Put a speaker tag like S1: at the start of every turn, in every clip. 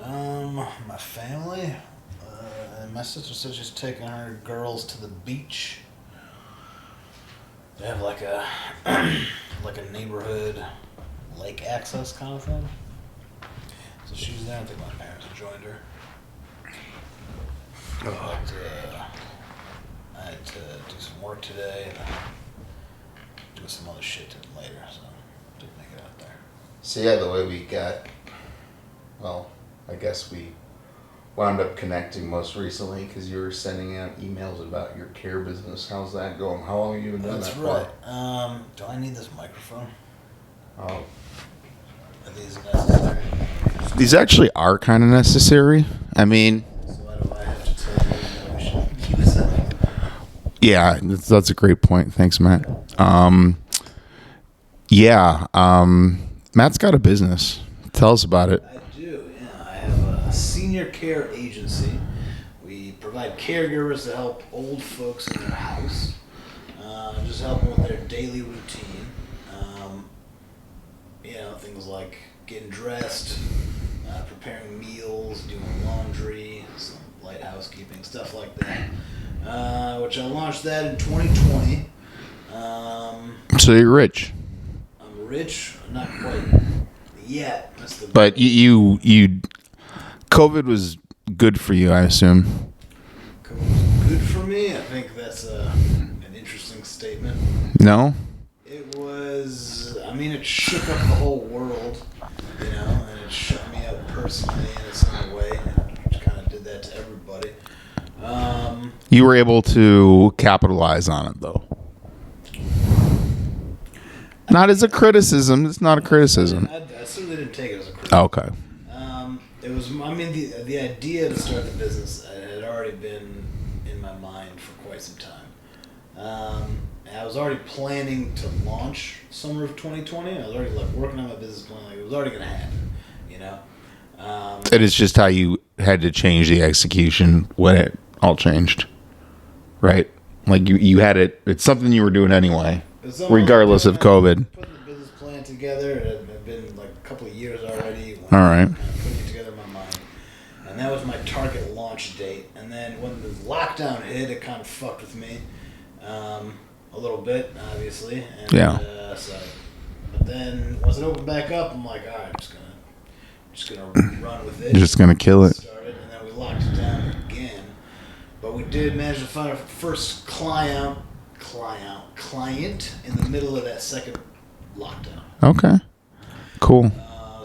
S1: My family. And my sister said she's taking her girls to the beach. They have like a like a neighborhood lake access kind of thing. So she's there. I think my parents joined her. But I had to do some work today and do some other shit later, so didn't make it out there.
S2: So yeah, the way we got, well, I guess we wound up connecting most recently because you were sending out emails about your care business. How's that going? How long have you been doing
S1: That's
S2: that
S1: right.
S2: for?
S1: Do I need this microphone?
S2: Oh.
S1: Are these necessary?
S3: These actually are kind of necessary. I mean,
S1: So why do I have to tell you that we should use them?
S3: yeah, that's a great point. Thanks, Matt. Matt's got a business. Tell us about it.
S1: I do, yeah. I have a senior care agency. We provide caregivers to help old folks in their house. Just help them with their daily routine. Things like getting dressed, preparing meals, doing laundry, some light housekeeping, stuff like that. Which I launched that in 2020.
S3: So you're rich,
S1: I'm rich, not quite yet. That's the
S3: but you COVID was good for you, I assume.
S1: COVID was good for me. I think that's an interesting statement.
S3: No?
S1: It was. I mean, it shook up the whole world, and it shook me up personally in its own way. It kind of did that to everybody.
S3: You were able to capitalize on it, though. Not as a criticism. It's not a criticism.
S1: I certainly didn't take it as a criticism.
S3: Okay.
S1: It was. I mean, the idea to start the business had already been in my mind for quite some time. I was already planning to launch summer of 2020. I was already working on my business plan. It was already going to happen.
S3: It is just how you had to change the execution when it all changed, right? Like you had it. It's something you were doing anyway, regardless of COVID.
S1: Putting the business plan together. It had been like a couple of years already.
S3: All right.
S1: Putting it together in my mind, and that was my target launch date. And then when the lockdown hit, it kind of fucked with me. A little bit, obviously. And,
S3: Yeah.
S1: But then once it opened back up, I'm like, all right, I'm just gonna run with it.
S3: Just gonna kill it.
S1: Started, and then we locked it down again. But we did manage to find our first client in the middle of that second lockdown.
S3: Okay. Cool.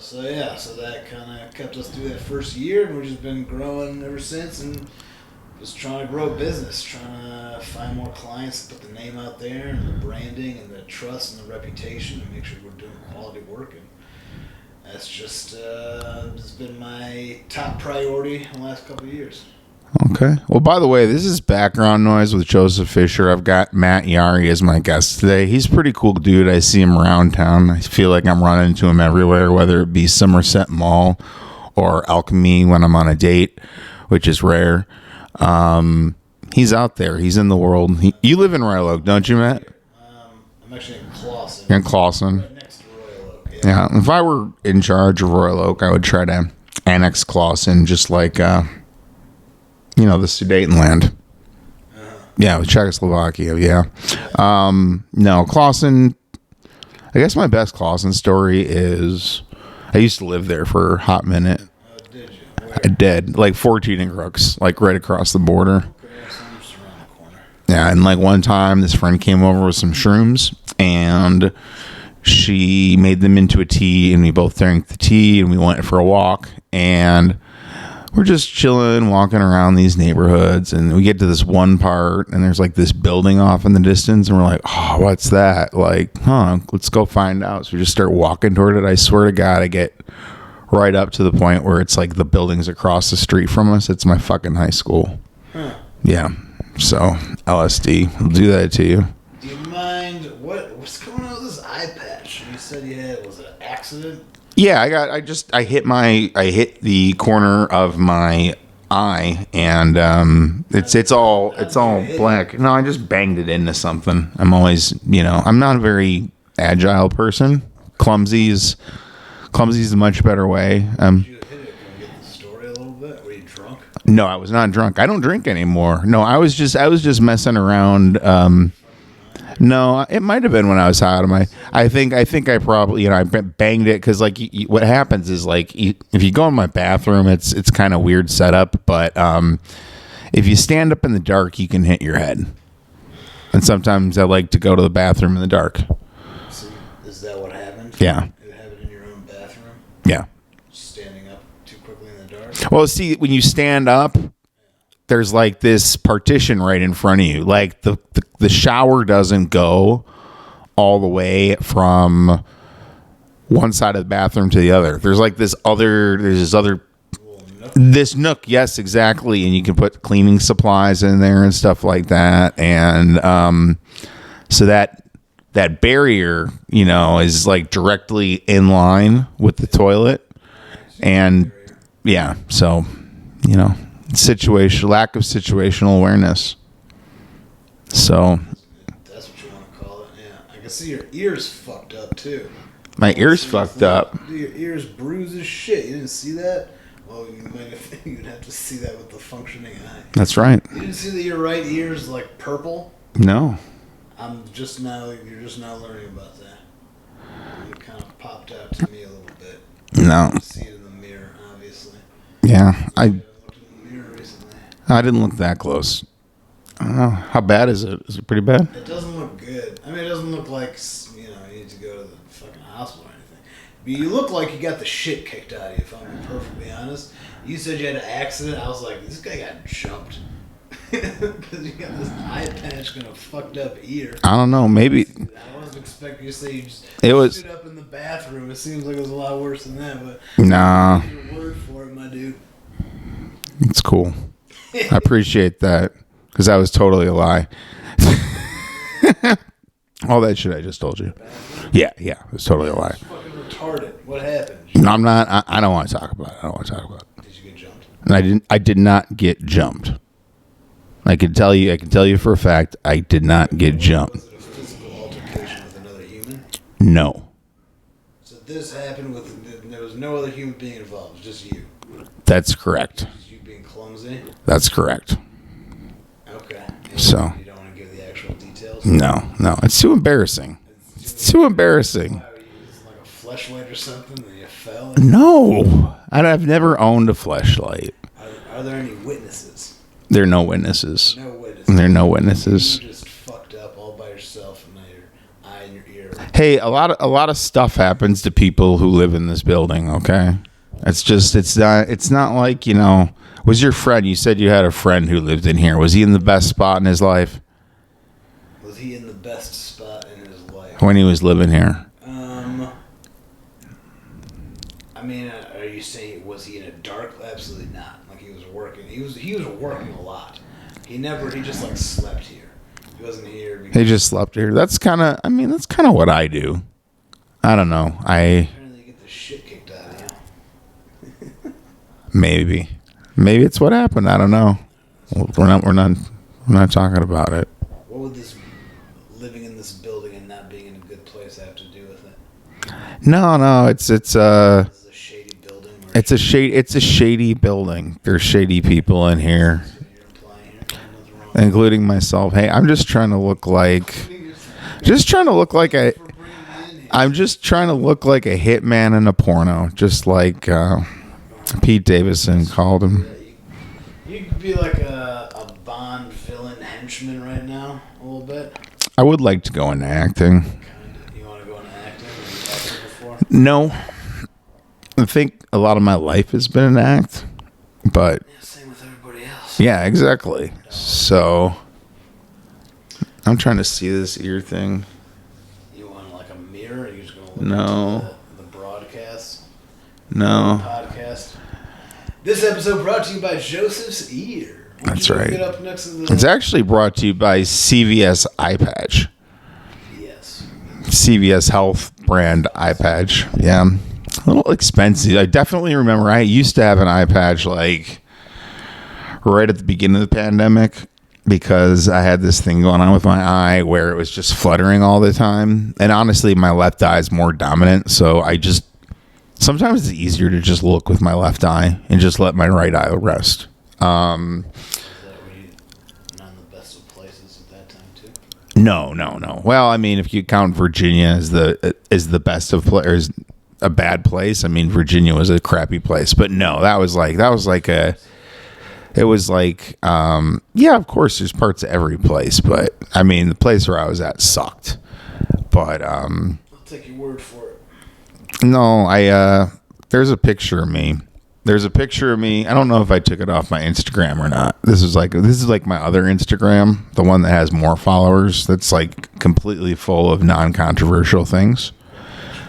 S1: So that kind of kept us through that first year, and we've just been growing ever since, and just trying to grow business, trying to find more clients, put the name out there, and the branding, and the trust, and the reputation, and make sure we're doing quality work. And that's just it's been my top priority in the last couple of years.
S3: Okay. Well, by the way, this is background noise with Joseph Fisher. I've got Matt Yaari as my guest today. He's a pretty cool dude. I see him around town. I feel like I'm running into him everywhere, whether it be Somerset Mall or Alchemy when I'm on a date, which is rare. He's out there. He's in the world. You live in Royal Oak, don't you, Matt?
S1: I'm actually in Clawson.
S3: You're in Clawson.
S1: Right next to Royal Oak.
S3: Yeah. If I were in charge of Royal Oak, I would try to annex Clawson, just like the Sudetenland. Yeah, with Czechoslovakia. Yeah. No, Clawson. I guess my best Clawson story is I used to live there for a hot minute.
S1: Did you?
S3: I did, like 14 and Crooks, like right across the border.
S1: I'm just around the corner.
S3: Yeah, and like one time this friend came over with some shrooms and she made them into a tea and we both drank the tea and we went for a walk and we're just chilling, walking around these neighborhoods and we get to this one part and there's like this building off in the distance and we're like, oh, what's that? Like, let's go find out. So we just start walking toward it. I swear to God, I get right up to the point where it's like the building's across the street from us. It's my fucking high school. Yeah. So LSD will do that to you.
S1: Do you mind what's going on with this eye patch? You said you had was it an accident?
S3: Yeah, I hit the corner of my eye and it's all black. No, I just banged it into something. I'm always, I'm not a very agile person. Clumsy's a much better way.
S1: Did you hit it? Can we get the story?
S3: No, I was not drunk. I don't drink anymore. No, I was just messing around. No, it might have been when I was high out of my. I think I probably I banged it because like what happens is like if you go in my bathroom, it's kind of weird setup, but if you stand up in the dark, you can hit your head, and sometimes I like to go to the bathroom in the dark.
S1: So is that what happened?
S3: Yeah.
S1: You have it in your own bathroom?
S3: Yeah.
S1: Standing up too quickly in the dark?
S3: Well, see, when you stand up, there's like this partition right in front of you. Like the shower doesn't go all the way from one side of the bathroom to the other. There's like this nook. Yes, exactly. And you can put cleaning supplies in there and stuff like that. And so that barrier, is like directly in line with the toilet. And yeah, so, lack of situational awareness. So
S1: that's what you want to call it. Yeah, I can see your ears fucked up too.
S3: My ears fucked up.
S1: Dude, your ears bruised as shit. You didn't see that? Well, you'd have to see that with the functioning eye.
S3: That's right.
S1: You didn't see that your right ear's like purple?
S3: No.
S1: You're just now learning about that. It kind of popped out to me a little bit.
S3: No.
S1: You see it in the mirror, obviously.
S3: Yeah,
S1: I looked in the mirror recently.
S3: I didn't look that close. I don't know. How bad is it? Is it pretty bad?
S1: It doesn't look good. I mean, it doesn't look like, you need to go to the fucking hospital or anything. But you look like you got the shit kicked out of you, if I'm being perfectly honest. You said you had an accident. I was like, this guy got jumped. Because you got this eye patch and a fucked up ear.
S3: I don't know. Maybe.
S1: I wasn't expecting you to say you just stood up in the bathroom. It seems like it was a lot worse than that, but
S3: nah.
S1: Your word for it, my dude.
S3: It's cool. I appreciate that because that was totally a lie. All that shit I just told you. Yeah, it was totally a lie.
S1: It's fucking retarded. What happened?
S3: No, I'm not. I don't want to talk about it.
S1: Did you get jumped?
S3: And I did not get jumped. I can tell you for a fact I did not get jumped.
S1: Was it a physical altercation with another human?
S3: No.
S1: So this happened there was no other human being involved. It was just you.
S3: That's correct.
S1: Just you being clumsy?
S3: That's correct.
S1: Okay.
S3: So.
S1: You don't want to give the actual details?
S3: No. It's too embarrassing. It's too embarrassing.
S1: It's like a fleshlight or something and you fell?
S3: No. I've never owned a fleshlight.
S1: Are there any witnesses?
S3: There are no witnesses.
S1: No witnesses.
S3: There are no witnesses.
S1: You just fucked up all by yourself and now your eye and your ear.
S3: Hey, a lot of stuff happens to people who live in this building, okay? It's not like, was your friend, you said you had a friend who lived in here. Was he in the best spot in his life?
S1: Was he in the best spot in his life?
S3: When he was living here?
S1: I mean, are you saying, was he in a dark? Absolutely not. Like he was working. He was working a lot. He just like slept here. He wasn't here.
S3: He just slept here. That's kind of what I do. I don't know.
S1: Apparently you get the shit kicked out of you.
S3: Maybe it's what happened. I don't know. We're not talking about it.
S1: What would this living in this building and not being in a good place have to do with it?
S3: No. It's
S1: This is a shady building.
S3: It's a shady building. There's shady people in here, including myself. Hey, I'm just trying to look like a hitman in a porno, just like Pete Davidson called him.
S1: You could be like a Bond villain henchman right now, a little bit.
S3: I would like to go into acting.
S1: Kinda. You want to go into acting? Have you acted before?
S3: No. I think a lot of my life has been an act, but
S1: Yeah, same with everybody else.
S3: yeah, exactly. So I'm trying to see this ear thing.
S1: You want like a mirror? Or you just gonna look
S3: No.
S1: into the broadcast?
S3: No.
S1: Podcast. This episode brought to you by Joseph's Ear.
S3: That's right.
S1: Get up next to the.
S3: It's actually brought to you by CVS eyepatch.
S1: Yes.
S3: CVS Health brand eyepatch. Yeah. A little expensive. I definitely remember I used to have an eyepatch like right at the beginning of the pandemic because I had this thing going on with my eye where it was just fluttering all the time. And honestly, my left eye is more dominant. So sometimes it's easier to just look with my left eye and just let my right eye rest. Um,
S1: Is that where you not in the best of places at that time too?
S3: no. Well, I mean, if you count Virginia as the best of players, a bad place. I mean, Virginia was a crappy place, but no, that was like a. It was like, yeah, of course, there's parts of every place, but I mean, the place where I was at sucked. But
S1: I'll take your word for it.
S3: no, there's a picture of me. There's a picture of me. I don't know if I took it off my Instagram or not. This is like my other Instagram, the one that has more followers. That's like completely full of non-controversial things.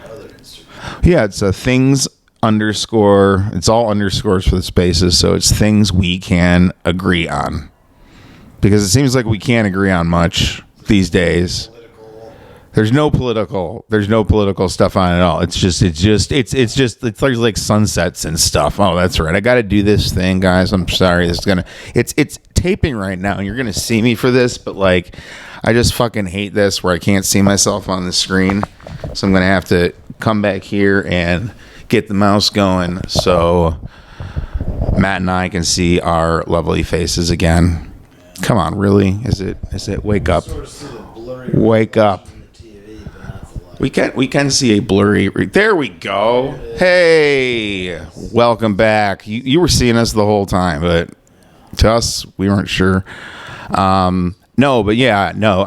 S1: Other Instagram.
S3: Yeah, it's a things underscore. It's all underscores for the spaces, so it's things we can agree on. Because it seems like we can't agree on much these days. There's no political stuff on it at all. It's like sunsets and stuff. Oh, that's right. I got to do this thing, guys. I'm sorry. It's taping right now, and you're gonna see me for this, but like, I just fucking hate this where I can't see myself on the screen. So I'm gonna have to come back here and get the mouse going so Matt and I can see our lovely faces again. Come on, really? Is it? Wake up. Wake up. We can see a blurry. There we go. Hey, welcome back. You were seeing us the whole time, but to us, we weren't sure. No, but yeah, no.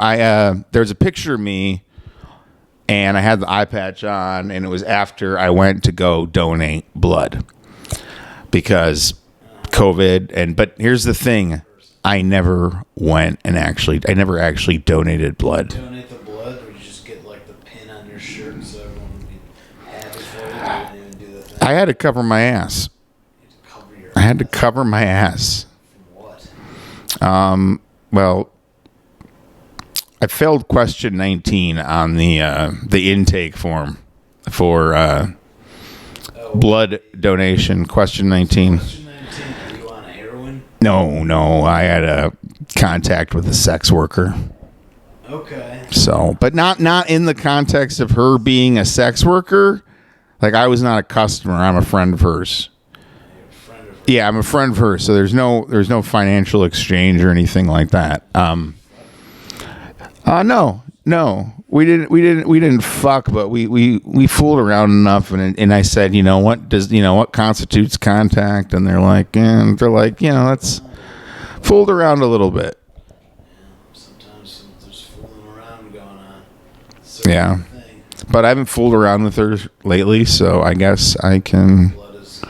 S3: There's a picture of me, and I had the eyepatch on, and it was after I went to go donate blood because COVID. But here's the thing: I never never actually donated blood.
S1: Donate the blood, or you just get like the pin on your shirt so everyone would be happy for you. You didn't even do the thing.
S3: I had to cover my ass. I had to cover my ass.
S1: From what?
S3: Well, I failed question 19 on the intake form for blood donation. Question 19.
S1: Question 19. Are you on heroin?
S3: No. I had a contact with a sex worker.
S1: Okay.
S3: So, but not in the context of her being a sex worker. Like, I was not a customer. I'm a friend of hers. Yeah, I'm a friend of hers. So there's no financial exchange or anything like that. No, we didn't fuck, but we fooled around enough, and I said, what constitutes contact, and they're like, let's fooled around a little bit.
S1: Sometimes there's fooling around going on.
S3: Yeah, but I haven't fooled around with her lately, so I guess I can.
S1: Blood is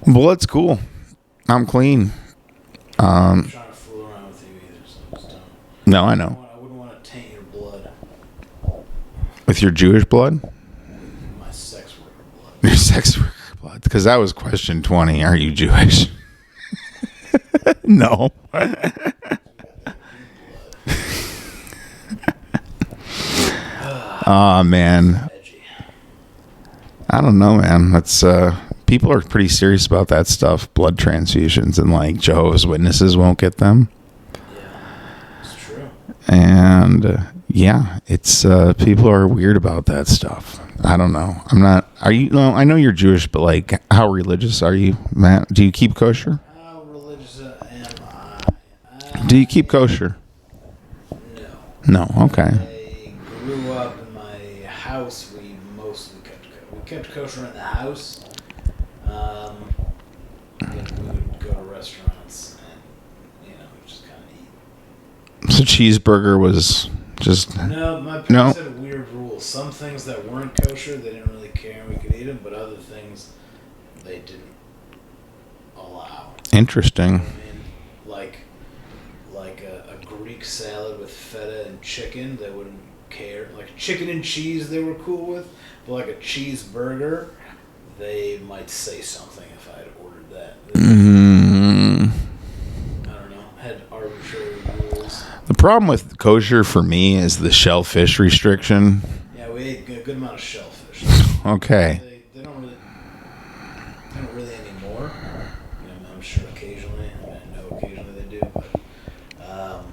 S1: cool.
S3: Blood's cool. I'm clean.
S1: I'm trying to fool around with you either, so just don't.
S3: No, I know.
S1: I wouldn't want to taint your blood.
S3: With your Jewish blood?
S1: My sex worker blood.
S3: Your sex worker blood. Because that was question 20. Are you Jewish? No. Oh, man. I don't know, man. That's people are pretty serious about that stuff. Blood transfusions, and like Jehovah's Witnesses won't get them.
S1: Yeah, it's true.
S3: And yeah, it's people are weird about that stuff. I don't know. I'm not. Are you? No, I know you're Jewish, but like, how religious are you, Matt? Do you keep kosher?
S1: How religious am I?
S3: Do you keep kosher?
S1: No.
S3: No. Okay.
S1: I grew up in my house. We mostly kept kosher in the house. But we would go to restaurants and just kind of eat.
S3: So cheeseburger was just
S1: No, my parents had a weird rule. Some things that weren't kosher, they didn't really care and we could eat them, but other things they didn't allow.
S3: interesting.
S1: I mean, like a Greek salad with feta and chicken, they wouldn't care. Like chicken and cheese, they were cool with, but like a cheeseburger, they might say something if I had ordered that. I don't know. Had arbitrary rules.
S3: The problem with kosher for me is the shellfish restriction.
S1: Yeah, we ate a good amount of shellfish.
S3: Okay.
S1: They don't really anymore. I'm sure occasionally. I know occasionally they do, but I don't know.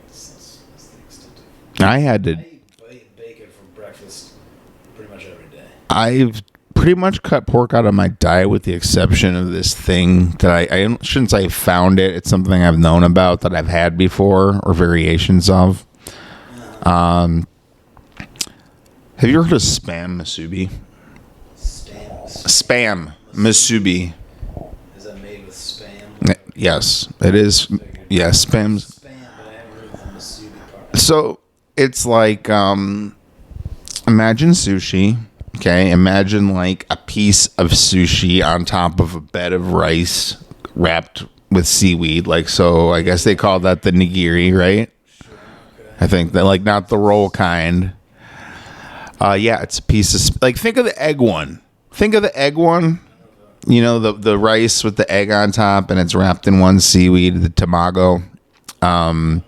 S1: That's the extent of it.
S3: I had to.
S1: I eat bacon for breakfast pretty much every day.
S3: I've pretty much cut pork out of my diet with the exception of this thing that I shouldn't say found it. It's something I've known about that I've had before or variations of. Have you ever heard of spam musubi? Spam musubi.
S1: Is that made with spam?
S3: Yes, it is. Yes, spam.
S1: Spam, but I haven't heard of the musubi part.
S3: So it's like imagine sushi. Okay, imagine like a piece of sushi on top of a bed of rice wrapped with seaweed. Like, so I guess they call that the nigiri, right?
S1: Sure, okay.
S3: I think that, like, not the roll kind. Yeah, it's a piece of like, think of the egg one. Think of the egg one. You know, the rice with the egg on top, and it's wrapped in one seaweed, the tamago.
S1: Had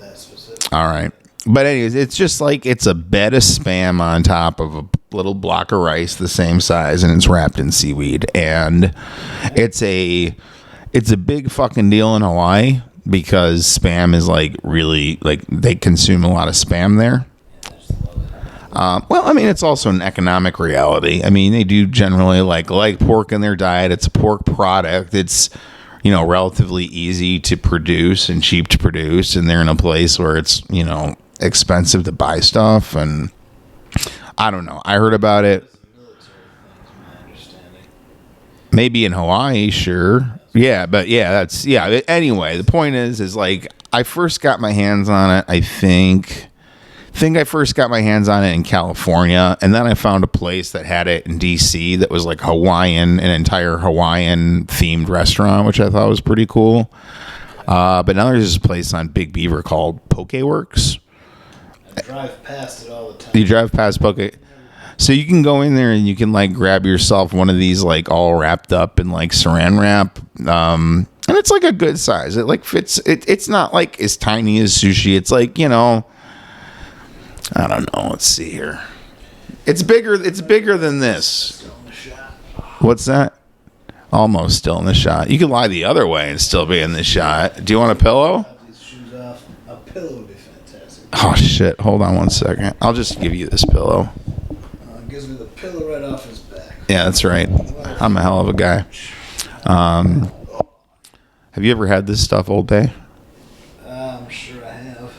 S1: that specific.
S3: All right. But anyways, it's just like it's a bed of spam on top of a little block of rice the same size, and it's wrapped in seaweed. And it's a big fucking deal in Hawaii because spam is like really, like, they consume a lot of spam there.
S1: Yeah, I just love it.
S3: Well, I mean, it's also an economic reality. I mean, they do generally like pork in their diet. It's a pork product. It's, you know, relatively easy to produce and cheap to produce, and they're in a place where it's, you know, expensive to buy stuff. And I don't know. I heard about it.
S1: It's a military thing, from my understanding.
S3: Maybe in Hawaii, sure. Yeah, but yeah, that's, yeah. Anyway, the point is like, I first got my hands on it, I think I first got my hands on it in California, and then I found a place that had it in DC that was like Hawaiian, an entire Hawaiian themed restaurant, which I thought was pretty cool. But now there's this place on Big Beaver called Pokeworks.
S1: I drive past it all the time.
S3: You drive past Poke. So you can go in there and you can like grab yourself one of these like all wrapped up in like saran wrap. And it's like a good size. It like fits. It's not like as tiny as sushi. It's like, you know, I don't know. Let's see here. It's bigger. It's bigger than this.
S1: Still in the shot.
S3: What's that? Almost still in the shot. You could lie the other way and still be in the shot. Do you want a pillow?
S1: Got these shoes off. A pillow would be fantastic.
S3: Oh shit. Hold on one second. I'll just give you this pillow.
S1: Gives me the pillow right off his back.
S3: Yeah, that's right. I'm a hell of a guy. Have you ever had this stuff, Old Bay?
S1: I'm sure I have.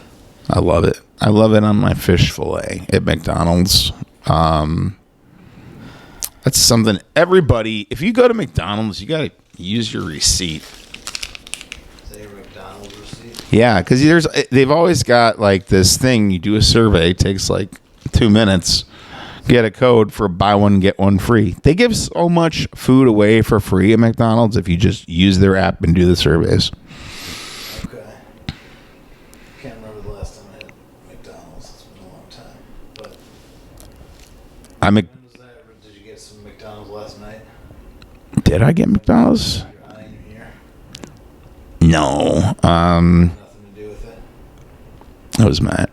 S3: I love it. I love it on my fish fillet at McDonald's. That's something everybody, if you go to McDonald's, you got to use your receipt.
S1: Is that your McDonald's receipt?
S3: Yeah, because they've always got like this thing. You do a survey, it takes like 2 minutes. Get a code for buy one, get one free. They give so much food away for free at McDonald's if you just use their app and do the surveys.
S1: Okay. Can't remember the last time I had McDonald's. It's been a long time. But when was that? Did you get some McDonald's last night?
S3: Did I get McDonald's?
S1: Your eye in your ear?
S3: No.
S1: Nothing to do with it?
S3: It was Matt.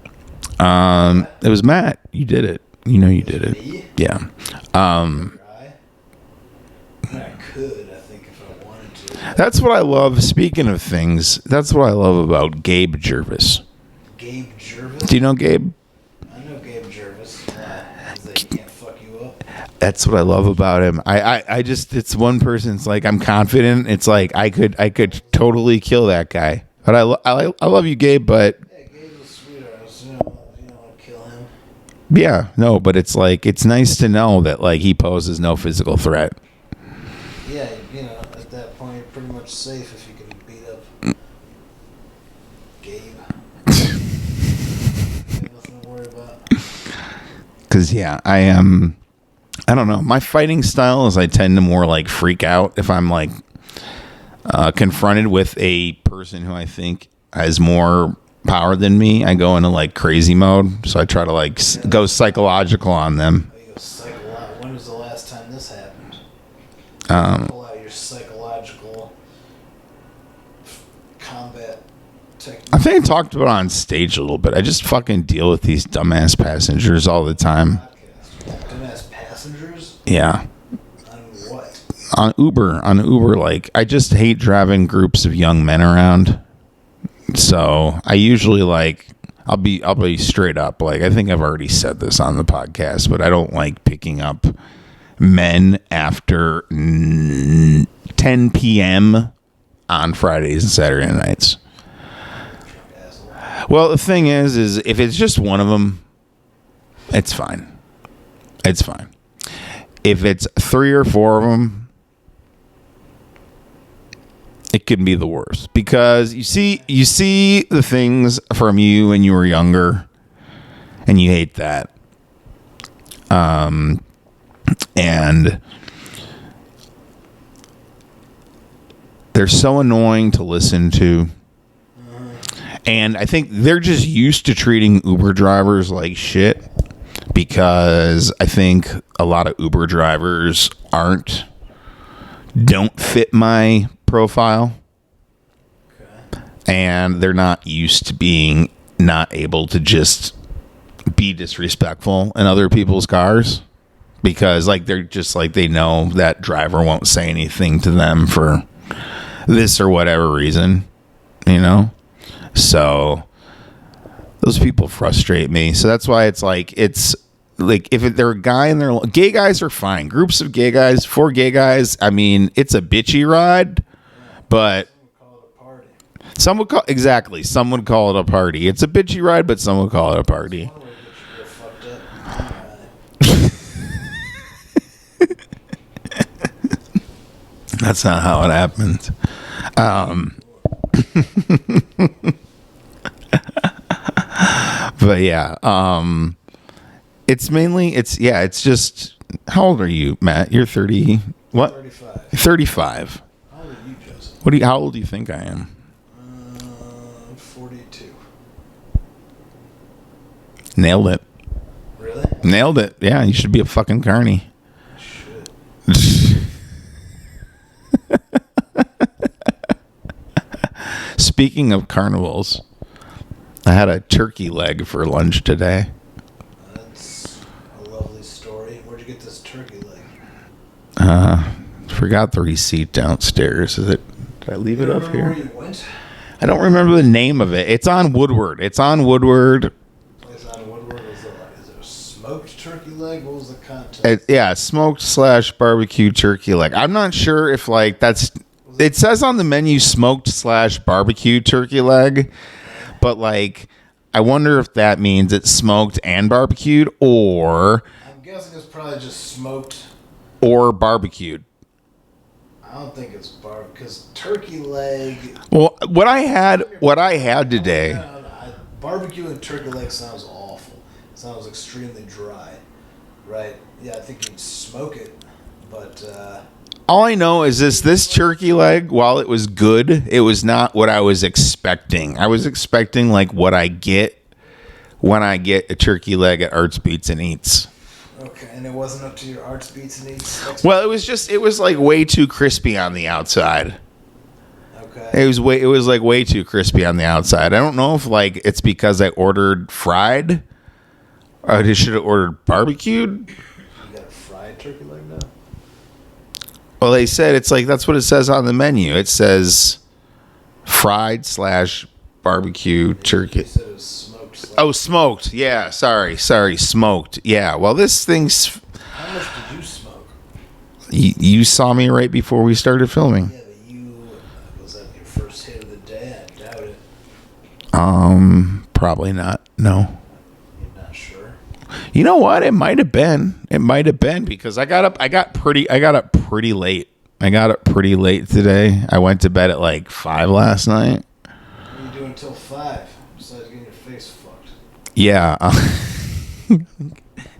S3: It was Matt. You did it. You know you did it.
S1: Me?
S3: Yeah.
S1: Your eye? I mean, I could, I think, if I wanted to.
S3: That's what I love. Speaking of things, that's what I love about Gabe Jervis.
S1: Gabe Jervis?
S3: Do you know Gabe?
S1: I know Gabe Jervis. Is that he can't fuck you up?
S3: That's what I love about him. I just, it's one person. It's like I'm confident. It's like I could totally kill that guy. But I love you, Gabe. But
S1: Yeah, Gabe's a sweetheart. I assume you don't want to kill him.
S3: yeah, no. But it's like it's nice to know that like he poses no physical threat.
S1: Yeah, you know, at that point, you're pretty much safe if you can beat up Gabe. Nothing to worry about.
S3: Because yeah, I am. I don't know. My fighting style is I tend to more like freak out if I'm like confronted with a person who I think has more power than me. I go into like crazy mode, so I try to like go psychological on them.
S1: Oh, you go psychological. When was the last time this happened? Pull out your psychological combat technique.
S3: I think I talked about it on stage a little bit. I just fucking deal with these dumbass passengers all the time.
S1: Dumbass passengers?
S3: Yeah.
S1: On what?
S3: On Uber, like I just hate driving groups of young men around. So I usually like I'll be straight up. Like I think I've already said this on the podcast, but I don't like picking up men after 10 p.m. on Fridays and Saturday nights. Well, the thing is if it's just one of them, it's fine. It's fine. If it's 3 or 4 of them, it can be the worst, because you see the things from you when you were younger, and you hate that. And they're so annoying to listen to. And I think they're just used to treating Uber drivers like shit, because I think a lot of Uber drivers don't fit my profile.
S1: Okay.
S3: And they're not used to being not able to just be disrespectful in other people's cars, because like they're just like, they know that driver won't say anything to them for this or whatever reason, you know? So those people frustrate me. So that's why it's like if they're a guy and they're gay, guys are fine. Groups of gay guys, 4 gay guys, I mean, it's a bitchy ride, but some would call it a party. It's a bitchy ride, but some would call it a party. That's not how it happened. But yeah, it's just, how old are you, Matt? You're 30, what?
S1: 35.
S3: 35.
S1: How old are you, Joseph?
S3: How old do you think I am?
S1: 42.
S3: Nailed it.
S1: Really?
S3: Nailed it. Yeah, you should be a fucking carny.
S1: Shit.
S3: Speaking of carnivals, I had a turkey leg for lunch today.
S1: That's a lovely story. Where'd you get this turkey leg?
S3: Forgot the receipt downstairs. Did I leave it up here?
S1: Where you went?
S3: I don't remember the name of it. It's on Woodward.
S1: Place on Woodward. Is it a smoked turkey leg? What was the context?
S3: Yeah, smoked / barbecue turkey leg. I'm not sure if like that's. It says on the menu smoked / barbecue turkey leg, but like I wonder if that means it's smoked and barbecued, or
S1: I'm guessing it's probably just smoked
S3: or barbecued.
S1: I don't think it's because turkey leg.
S3: Well, what I had today.
S1: Barbecue and turkey leg sounds awful. It sounds extremely dry, right? Yeah, I think you'd smoke it, but.
S3: All I know is this turkey leg, while it was good, it was not what I was expecting. I was expecting like what I get when I get a turkey leg at Arts Beats and Eats.
S1: Okay, and it wasn't up to your Arts Beats and Eats?
S3: Well, it was like way too crispy on the outside.
S1: Okay.
S3: It was like way too crispy on the outside. I don't know if like it's because I ordered fried, or I should have ordered barbecued.
S1: You got a fried turkey leg now?
S3: Well, they said it's like that's what it says on the menu. It says fried / barbecue turkey.
S1: You said it was smoked.
S3: Oh, smoked. Yeah, sorry, smoked. Yeah. Well, this thing's.
S1: How much did you smoke?
S3: You saw me right before we started filming.
S1: Yeah, but was that your first hit of the day? I doubt it.
S3: Probably not. No.
S1: You're not sure?
S3: You know what? It might have been. Because I got up pretty late. I got up pretty late today. I went to bed at like 5 last night.
S1: What are you doing until 5 besides getting your face fucked?
S3: Yeah.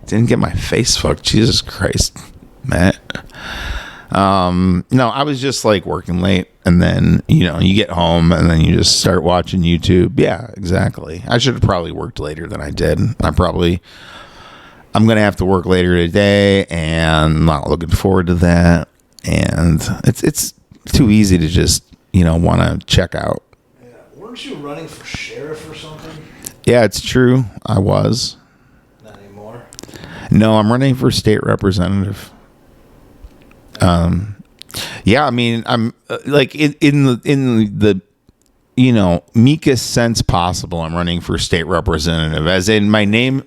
S3: Didn't get my face fucked. Jesus Christ, Matt. No, I was just like working late, and then you get home and then you just start watching YouTube. Yeah, exactly. I should have probably worked later than I did. I'm gonna have to work later today, and I'm not looking forward to that. And it's too easy to just want to check out.
S1: Yeah, weren't you running for sheriff or something?
S3: Yeah, it's true. I was.
S1: Not anymore.
S3: No, I'm running for state representative. Yeah, I mean, I'm like in the meekest sense possible. I'm running for state representative, as in my name's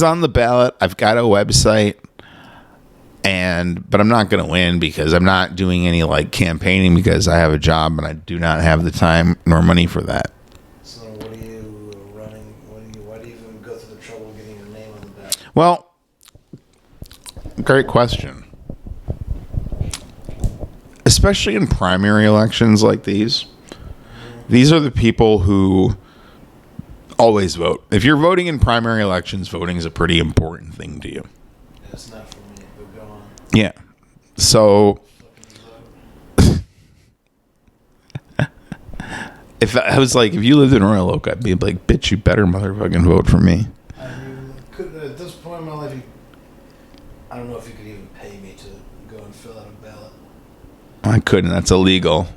S3: on the ballot. I've got a website. But I'm not going to win because I'm not doing any like campaigning because I have a job and I do not have the time nor money for that.
S1: So what are you running? Why do you even go through the trouble of getting your name on the ballot?
S3: Well, great question. Especially in primary elections like these are the people who always vote. If you're voting in primary elections, voting is a pretty important thing to you.
S1: It's not for me, but go on.
S3: Yeah. So if you lived in Royal Oak, I'd be like, bitch, you better motherfucking vote for me.
S1: I mean, at this point in my life, I don't know if you could even pay me to go and fill out a ballot.
S3: I couldn't. That's illegal.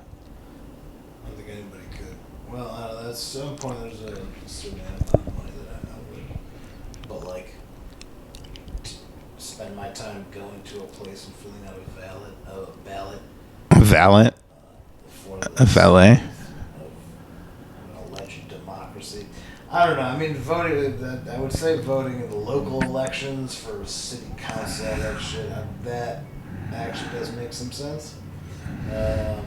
S1: I don't think anybody could. Well, at some point, there's a certain amount of money that I would. But, like, to spend my time going to a place and filling out a ballot.
S3: Valet? A valet?
S1: Of an alleged democracy. I don't know. I mean, voting. I would say voting in the local elections for city council, that shit. That actually does make some sense. But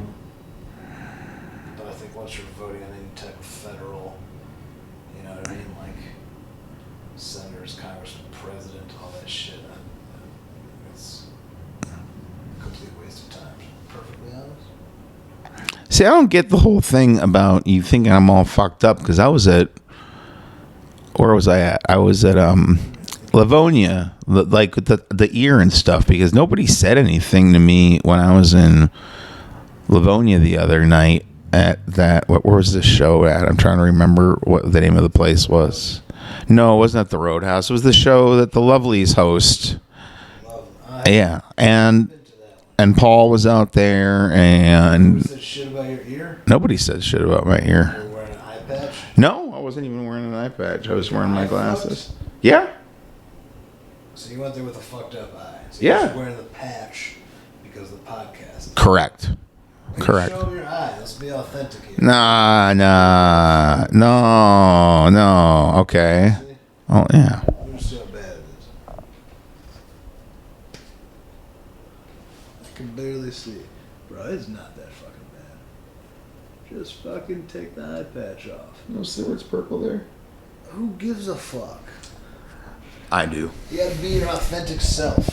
S1: I think once you're voting on any type of federal, you know what I mean, like senators, congressmen, president, all that shit, it's a complete waste of time. To be perfectly honest.
S3: See, I don't get the whole thing about you thinking I'm all fucked up because I was at. Where was I at? I was at Livonia, like with the ear and stuff, because nobody said anything to me when I was in Livonia the other night at that. Where was this show at? I'm trying to remember what the name of the place was. No, it wasn't at the Roadhouse. It was the show that the Lovelies host. Yeah, and Paul was out there, and
S1: Nobody said shit about your ear?
S3: Nobody said shit about my ear.
S1: You were wearing an eye patch?
S3: No, I wasn't even wearing an eye patch. I was wearing my glasses. Yeah.
S1: So you went there with a fucked up eye. So
S3: Yeah.
S1: you're just wearing the patch because of the podcast.
S3: Correct.
S1: Like,
S3: Correct.
S1: Show your eye. Let's be authentic here.
S3: No. Okay.
S1: See?
S3: Oh, yeah.
S1: Let me see how bad it is. I can barely see. Bro, it's not that fucking bad. Just fucking take the eye patch off.
S3: No, see where it's purple there?
S1: Who gives a fuck?
S3: I do.
S1: You gotta be your authentic self.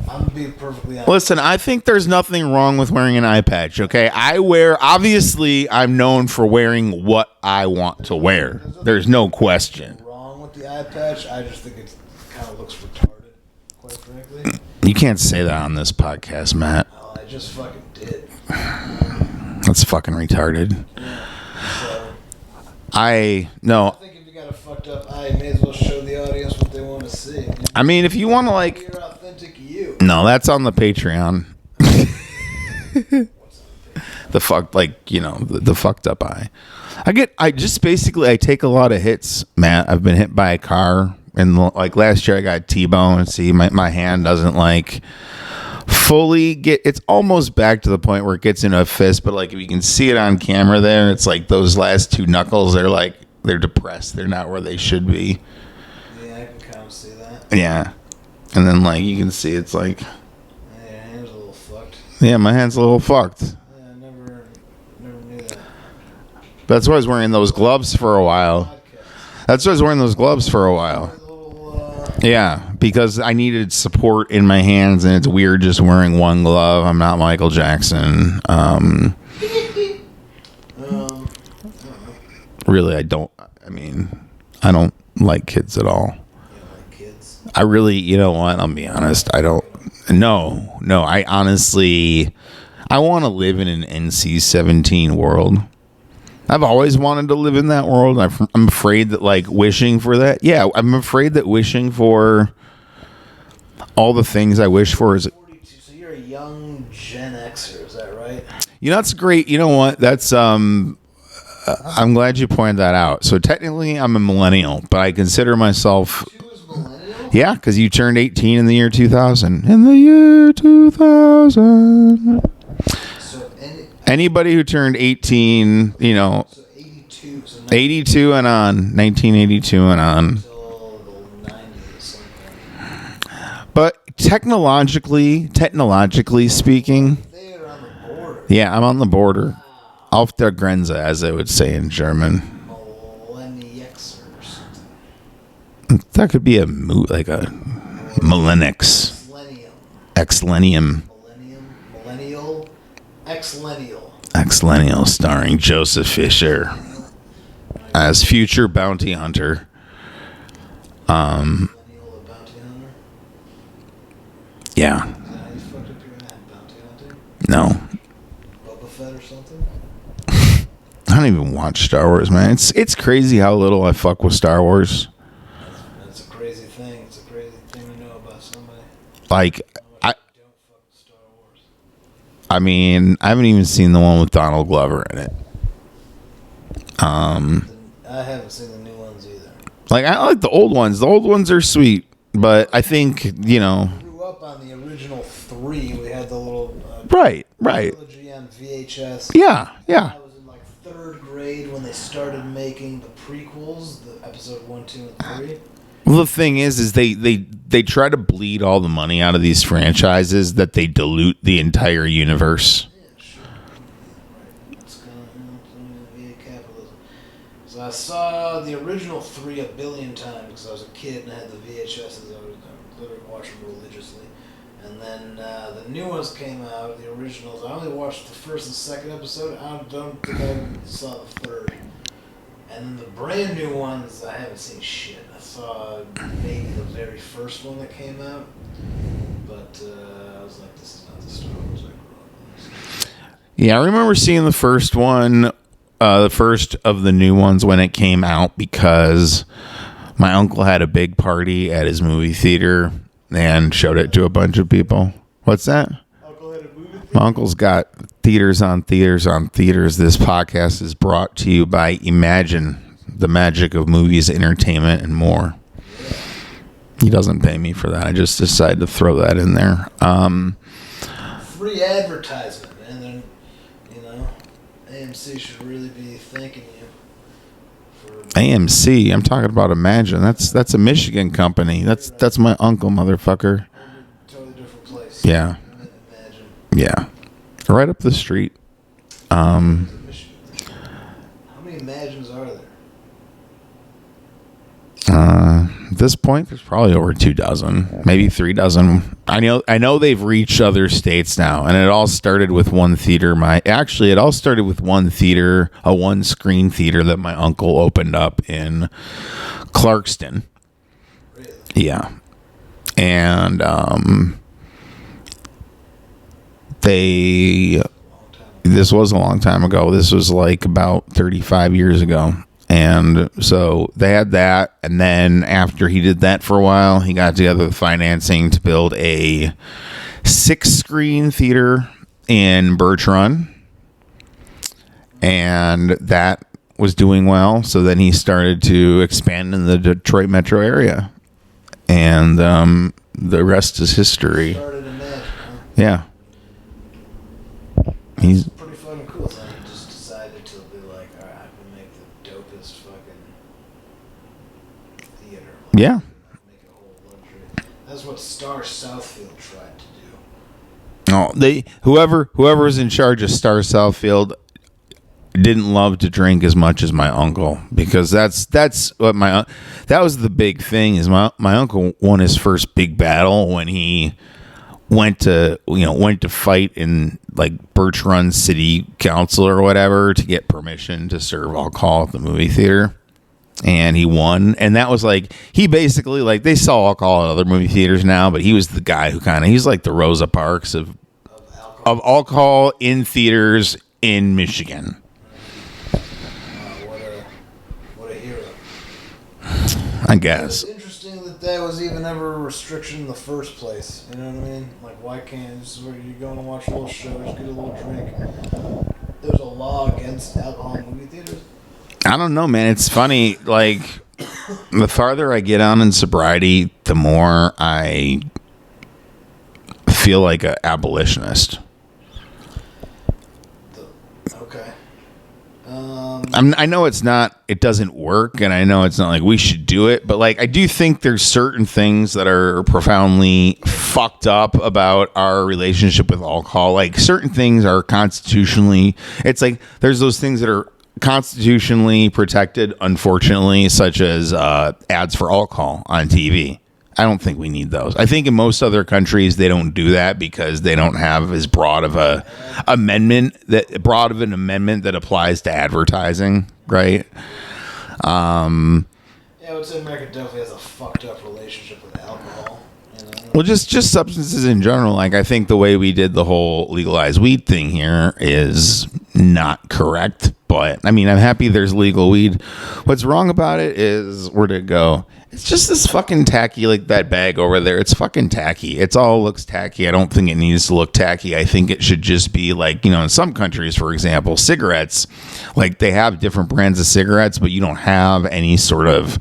S1: I'm being perfectly honest.
S3: Listen, I think there's nothing wrong with wearing an eye patch, okay? Obviously, I'm known for wearing what I want to wear. There's no question.
S1: Wrong with the eye patch. I just think it kind of looks retarded, quite frankly.
S3: You can't say that on this podcast, Matt.
S1: Oh, I just fucking did.
S3: That's fucking retarded.
S1: Yeah. So,
S3: I
S1: think if you got a fucked up eye, you may as well show the audience what they want to see.
S3: I mean, if you want to,
S1: Be
S3: like...
S1: your authentic you.
S3: No, that's on the Patreon. The fucked up eye. I take a lot of hits, Matt. I've been hit by a car, and like last year I got T-bone. See, my hand doesn't like fully get. It's almost back to the point where it gets into a fist, but like if you can see it on camera, there, it's like those last two knuckles. They're depressed. They're not where they should be.
S1: Yeah, I can kind of see that.
S3: Yeah, and then like you can see, it's like.
S1: Yeah, your hand's a little fucked.
S3: Yeah, my hand's a little fucked.
S1: Yeah, I never knew that.
S3: That's why I was wearing those gloves for a while. Yeah, because I needed support in my hands, and it's weird just wearing one glove. I'm not Michael Jackson. Really, I don't like kids at all.
S1: You don't like kids?
S3: I really, you know what? I'll be honest. I don't. No. I honestly, I want to live in an NC-17 world. I've always wanted to live in that world. I'm afraid that, like, wishing for that. Yeah, I'm afraid that wishing for all the things I wish for is.
S1: 42, so you're a young Gen Xer, is that right?
S3: You know, that's great. You know what? That's I'm glad you pointed that out. So technically, I'm a millennial, but I consider myself.
S1: You was millennial?
S3: Yeah, because you turned 18 in the year 2000. In the year 2000.
S1: So
S3: Anybody who turned 18, you know,
S1: so 82. So
S3: 82 and on, 1982 and on.
S1: until the 90s something.
S3: But technologically speaking,
S1: They're on the border.
S3: yeah, I'm on the border. Auf der Grenze, as they would say in German.
S1: Millennials or something.
S3: That could be like a Millennials.
S1: Exlennium.
S3: Millennial.
S1: Exlennial.
S3: Exlennial, starring Joseph Fisher as future bounty hunter.
S1: Millennial, a bounty hunter?
S3: Yeah.
S1: Is that how you fucked up your name? Bounty hunting?
S3: No.
S1: Boba Fett or something?
S3: I don't even watch Star Wars, man. It's crazy how little I fuck with Star Wars.
S1: That's a crazy thing. It's a crazy thing to know about somebody.
S3: Like,
S1: How much you don't fuck with Star Wars.
S3: I mean, I haven't even seen the one with Donald Glover in it.
S1: I haven't seen the new ones either.
S3: Like, I like the old ones. The old ones are sweet, but I think, you know.
S1: I grew up on the original 3. We had the little
S3: Right.
S1: trilogy on VHS.
S3: Yeah.
S1: I was in like 3rd grade when they started making the prequels, the episode 1, 2, and 3.
S3: Well, the thing is they try to bleed all the money out of these franchises that they dilute the entire universe.
S1: Yeah, sure. Right. It's kind of via capitalism. So I saw the original 3 a billion times because I was a kid and I had the VHSs. I would literally watch them religiously. And then the new ones came out, the originals. I only watched the 1st and 2nd episode. I don't think I saw the 3rd. And then the brand new ones, I haven't seen shit. I saw maybe the very first one that came out. But I was like, this is not the Star Wars I grew up on.
S3: Yeah, I remember seeing the first one, the first of the new ones when it came out because my uncle had a big party at his movie theater and showed it to a bunch of people. What's that?
S1: Uncle had a movie theater?
S3: My uncle's got theaters on theaters on theaters. This podcast is brought to you by Imagine, the magic of movies, entertainment, and more. He doesn't pay me for that. I just decided to throw that in there.
S1: Free advertisement, man. Then, AMC should really be thanking you for
S3: AMC. I'm talking about Imagine. That's a Michigan company. That's my uncle, motherfucker.
S1: totally different place.
S3: Yeah.
S1: Imagine.
S3: Yeah. Right up the street.
S1: How many Imagines are there?
S3: At this point, there's probably over 24, maybe 36. I know they've reached other states now, and it all started with one theater. It all started with one theater, a one-screen theater that my uncle opened up in Clarkston.
S1: Really?
S3: Yeah, and this was a long time ago. This was like about 35 years ago. And so they had that. And then after he did that for a while, he got together with financing to build a 6-screen theater in Birch Run. And that was doing well. So then he started to expand in the Detroit metro area. And the rest is history.
S1: Started Imagine, huh?
S3: Yeah. He's
S1: Pretty fucking cool. So he just decided to be like, all right, I can make the dopest fucking theater. Like,
S3: Yeah.
S1: Make a whole luxury. That's what Star Southfield tried to do.
S3: Oh, whoever was in charge of Star Southfield didn't love to drink as much as my uncle, because that's what that was the big thing. Is my uncle won his first big battle when he went to fight in like Birch Run City Council or whatever to get permission to serve alcohol at the movie theater. And he won. And that was like, he basically, like, they sell alcohol at other movie theaters now, but he was the guy who he's like the Rosa Parks of alcohol in theaters in Michigan.
S1: What a hero.
S3: I guess.
S1: It's interesting that was even ever a restriction in the first place. You know what I mean? Like, why can't, this is where you're going to watch a little show, just get a little drink. There's a law against alcohol in movie theaters.
S3: I don't know, man. It's funny. Like, the farther I get on in sobriety, the more I feel like an abolitionist.
S1: Okay.
S3: I know it doesn't work, and I know it's not like we should do it, but like I do think there's certain things that are profoundly fucked up about our relationship with alcohol. Like certain things are constitutionally, it's like there's those things that are constitutionally protected, unfortunately, such as ads for alcohol on TV. I don't think we need those. I think in most other countries they don't do that because they don't have as broad of an amendment that applies to advertising, right?
S1: Yeah, I would say America definitely has a fucked up relationship with alcohol. You know?
S3: Well, just substances in general. Like I think the way we did the whole legalized weed thing here is not correct. But I mean, I'm happy there's legal weed. What's wrong about it is where'd it go? It's just this fucking tacky, like that bag over there. It's fucking tacky. It's all looks tacky. I don't think it needs to look tacky. I think it should just be like, you know, in some countries, for example, cigarettes, like they have different brands of cigarettes, but you don't have any sort of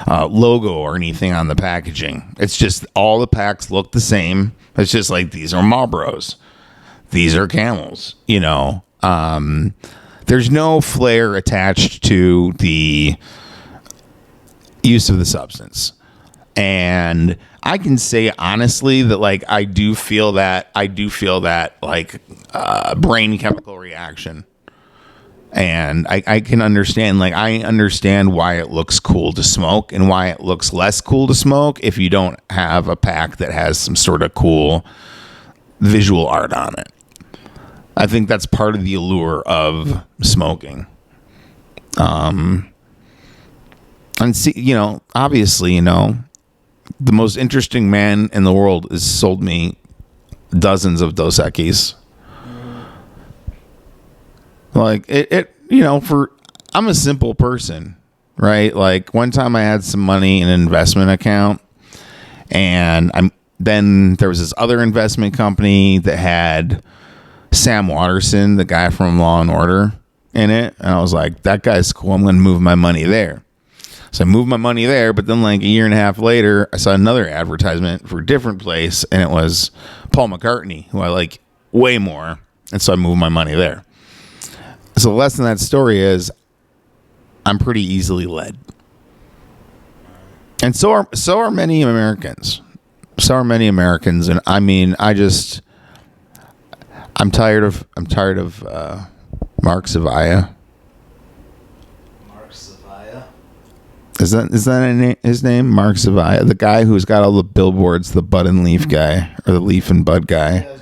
S3: logo or anything on the packaging. It's just all the packs look the same. It's just like these are Marlboros. These are Camels, you know. There's no flair attached to the use of the substance. And I can say honestly that like I do feel that like brain chemical reaction. And I can understand, like I understand why it looks cool to smoke and why it looks less cool to smoke if you don't have a pack that has some sort of cool visual art on it. I think that's part of the allure of smoking. And see, you know, obviously, you know, the most interesting man in the world has sold me dozens of Dos Equis. Like it, you know, I'm a simple person, right? Like one time I had some money in an investment account, and then there was this other investment company that had Sam Waterston, the guy from Law and Order, in it, and I was like, that guy's cool. I'm going to move my money there. So I moved my money there, but then like a year and a half later, I saw another advertisement for a different place, and it was Paul McCartney, who I like way more, and so I moved my money there. So the lesson of that story is I'm pretty easily led. And so are many Americans. So are many Americans, and I mean, I'm tired of Mark Zavia.
S1: Mark Zavia?
S3: Is that his name? Mark Zavia, the guy who's got all the billboards, the Bud and Leaf guy, or the Leaf and Bud guy.
S1: Yeah,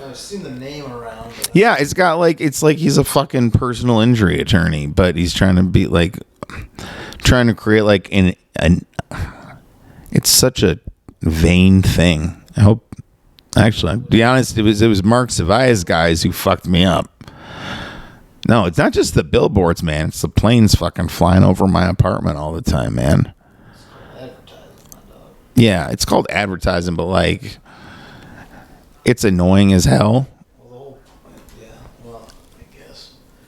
S1: I've seen the name around.
S3: Yeah, it's like he's a fucking personal injury attorney, but he's trying to create like it's such a vain thing. I hope, actually, to be honest, it was Mark Zavia's guys who fucked me up. No, it's not just the billboards, man. It's the planes fucking flying over my apartment all the time, man.
S1: It's called advertising, my dog.
S3: Yeah, it's called advertising, but like, it's annoying as hell.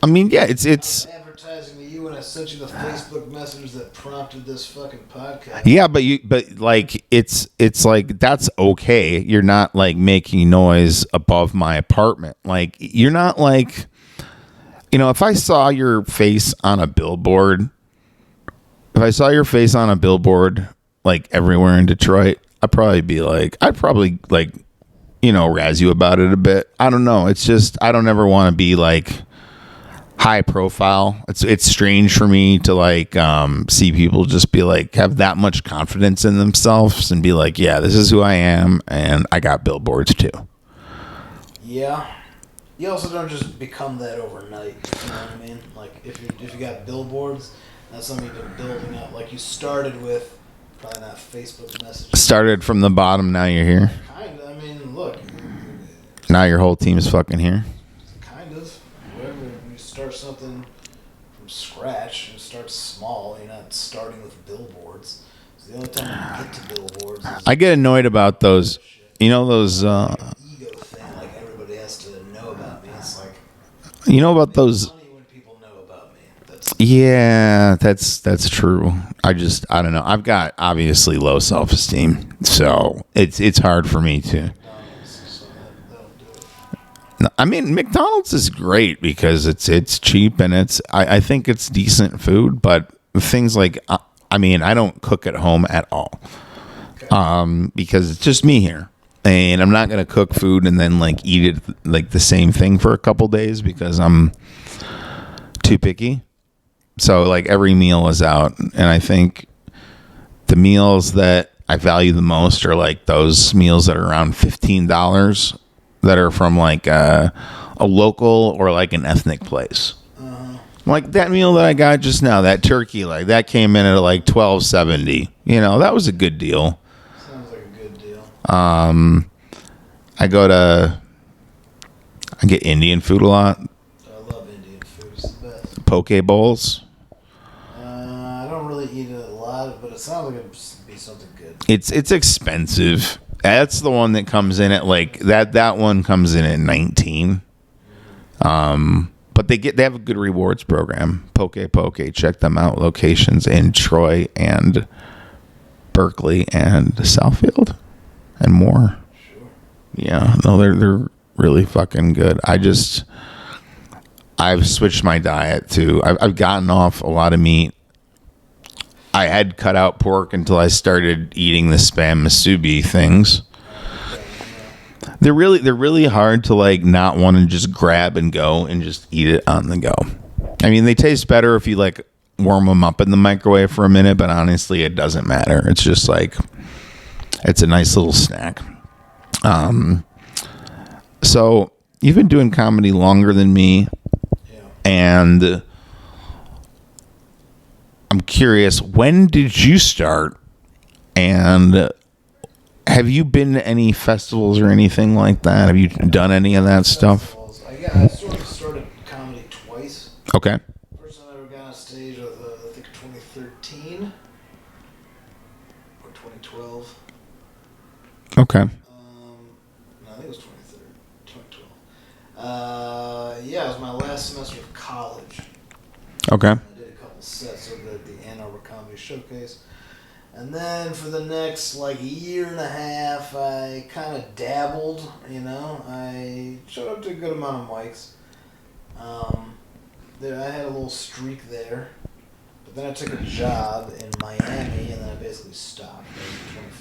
S3: I mean, yeah, it's
S1: advertising to you when I sent you the Facebook message that prompted this fucking podcast.
S3: Yeah, but like it's like that's okay. You're not like making noise above my apartment. Like you're not like, you know, if I saw your face on a billboard, like everywhere in Detroit, I'd probably like, you know, razz you about it a bit. I don't know. It's just I don't ever want to be like high profile. It's strange for me to like see people just be like have that much confidence in themselves and be like, yeah, this is who I am, and I got billboards too.
S1: Yeah, you also don't just become that overnight. You know what I mean? Like if you got billboards, that's something you've been building up. Like you started with probably not Facebook messages.
S3: Started from the bottom. Now you're here.
S1: Kind of. I mean, look.
S3: Now your whole team's fucking here.
S1: Start something from scratch and start small. You're not starting with billboards. So the only time you get to billboards is
S3: I get annoyed about those. You know those
S1: ego thing, like everybody has to know about me. It's like,
S3: you know about those.
S1: Funny when people know about me.
S3: That's true. I don't know. I've got obviously low self-esteem, so it's hard for me to. I mean, McDonald's is great because it's cheap and I think it's decent food, but things like I mean, I don't cook at home at all. Because it's just me here, and I'm not gonna cook food and then like eat it like the same thing for a couple days because I'm too picky. So like every meal is out, and I think the meals that I value the most are like those meals that are around $15 that are from like a local or like an ethnic place. Like that meal that I got just now, that turkey leg, that came in at like $12.70. You know, that was a good deal.
S1: Sounds like a good deal.
S3: I get Indian food a lot.
S1: I love Indian food. It's the best.
S3: Poke bowls.
S1: I don't really eat it a lot, but it sounds like it'd be something good.
S3: It's expensive. That's the one that comes in at like that one comes in at 19. But they have a good rewards program. Poke. Check them out. Locations in Troy and Berkeley and Southfield and more.
S1: Sure.
S3: Yeah, no, they're really fucking good. I've switched my diet to. I've gotten off a lot of meat. I had cut out pork until I started eating the Spam Musubi things. They're really hard to like not want to just grab and go and just eat it on the go. I mean, they taste better if you like warm them up in the microwave for a minute, but honestly, it doesn't matter. It's just like it's a nice little snack. So you've been doing comedy longer than me, and I'm curious, when did you start? And have you been to any festivals or anything like that? Have you done any of that stuff?
S1: I sort of started comedy twice.
S3: Okay.
S1: First time I ever got on stage was, I think, 2013 or 2012.
S3: Okay.
S1: No, I think it was 2012. Yeah, it was my last semester of college.
S3: Okay.
S1: I did a couple sets over at the Ann Arbor Comedy Showcase. And then for the next like year and a half, I kind of dabbled, you know. I showed up to a good amount of mics. I had a little streak there. But then I took a job in Miami, and then I basically stopped in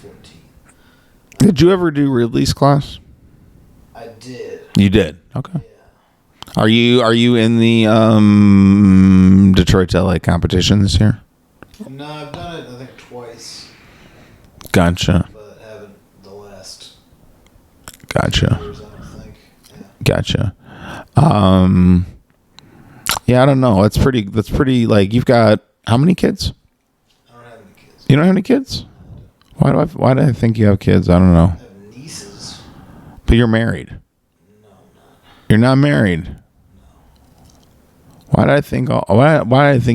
S1: 2014.
S3: Did you ever do release class?
S1: I did.
S3: You did. Okay.
S1: Yeah.
S3: Are you in the Detroit to LA competition this year?
S1: No, I've done it, I think, twice.
S3: Gotcha.
S1: But haven't the last
S3: Gotcha.
S1: years, I don't think. Yeah.
S3: Gotcha. Yeah, I don't know. That's pretty like you've got how many kids?
S1: I don't have any kids.
S3: You don't have any kids? Why do I think you have kids? I don't know.
S1: I have nieces.
S3: But you're married.
S1: No, I'm not.
S3: You're not married. Why did I think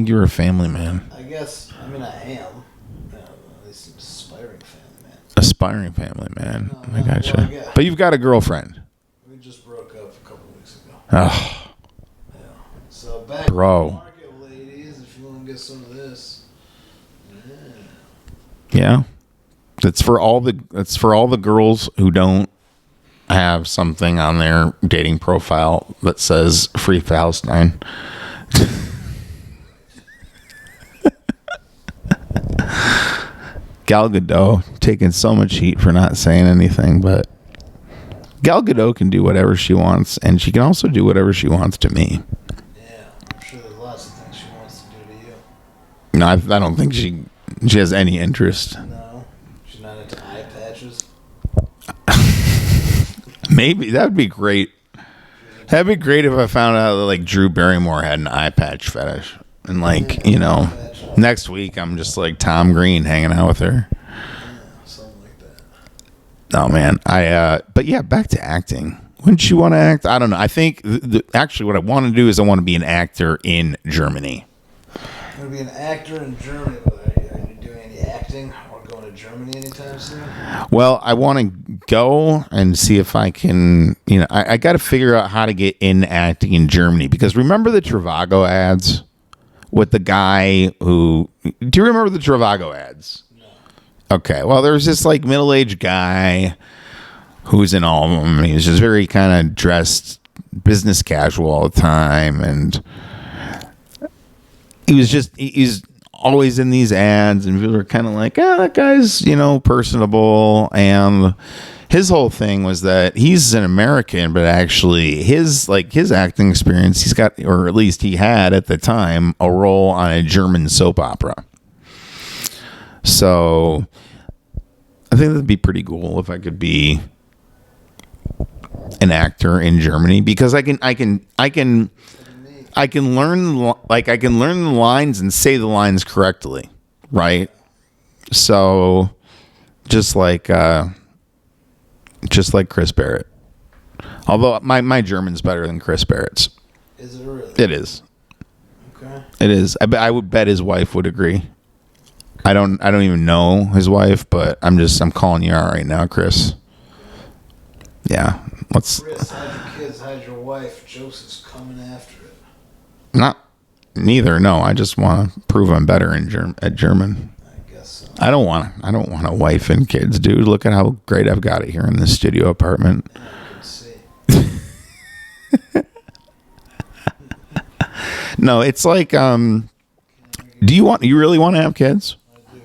S3: you were a family man?
S1: I guess, I mean, I am. At least an aspiring family man.
S3: Aspiring family man.
S1: No,
S3: I gotcha.
S1: well, yeah.
S3: But you've got a girlfriend.
S1: We just broke up a couple weeks ago.
S3: Oh,
S1: Yeah. So back
S3: Bro.
S1: in the market, ladies, if you want to get some of this.
S3: yeah. That's for all the girls who don't have something on their dating profile that says Free Palestine. Gal Gadot taking so much heat for not saying anything, but Gal Gadot can do whatever she wants, and she can also do whatever she wants to me.
S1: Yeah, I'm sure there's lots of things she wants to do to you.
S3: No, I don't think she has any interest.
S1: No, she's not into eye patches.
S3: Maybe that'd be great. That'd be great if I found out that like Drew Barrymore had an eye patch fetish, and like next week I'm just like Tom Green hanging out with her.
S1: Yeah, something like that.
S3: Oh man, but yeah, back to acting. Wouldn't you want to act? I don't know. I think actually what I want to do is I want to be an actor in Germany.
S1: I'm going to be an actor in Germany, but are you doing any acting or going to Germany anytime soon?
S3: Well, I want to go and see if I can, I got to figure out how to get in acting in Germany, because remember the Trivago ads with the guy who, do you remember the Trivago ads?
S1: No.
S3: Okay. Well, there's this like middle-aged guy who's in all of them. He's just very kind of dressed business casual all the time, and he's always in these ads, and people are kind of like, that guy's, personable. And his whole thing was that he's an American, but actually his acting experience, he's got, or at least he had at the time, a role on a German soap opera. So I think that'd be pretty cool if I could be an actor in Germany, because I can learn the lines and say the lines correctly, right? So just like Chris Barrett. Although my German's better than Chris Barrett's.
S1: Is it really?
S3: It is.
S1: Okay.
S3: It is. I would bet his wife would agree. I don't even know his wife, but I'm calling you out right now, Chris. Yeah.
S1: Chris, hide your kids, hide your wife. Joseph's coming after it.
S3: Neither. No, I just want to prove I'm better at German.
S1: I guess so.
S3: I don't want a wife and kids, dude. Look at how great I've got it here in this studio apartment.
S1: Yeah, I can see.
S3: No, it's like, do you really want to have kids?
S1: I do,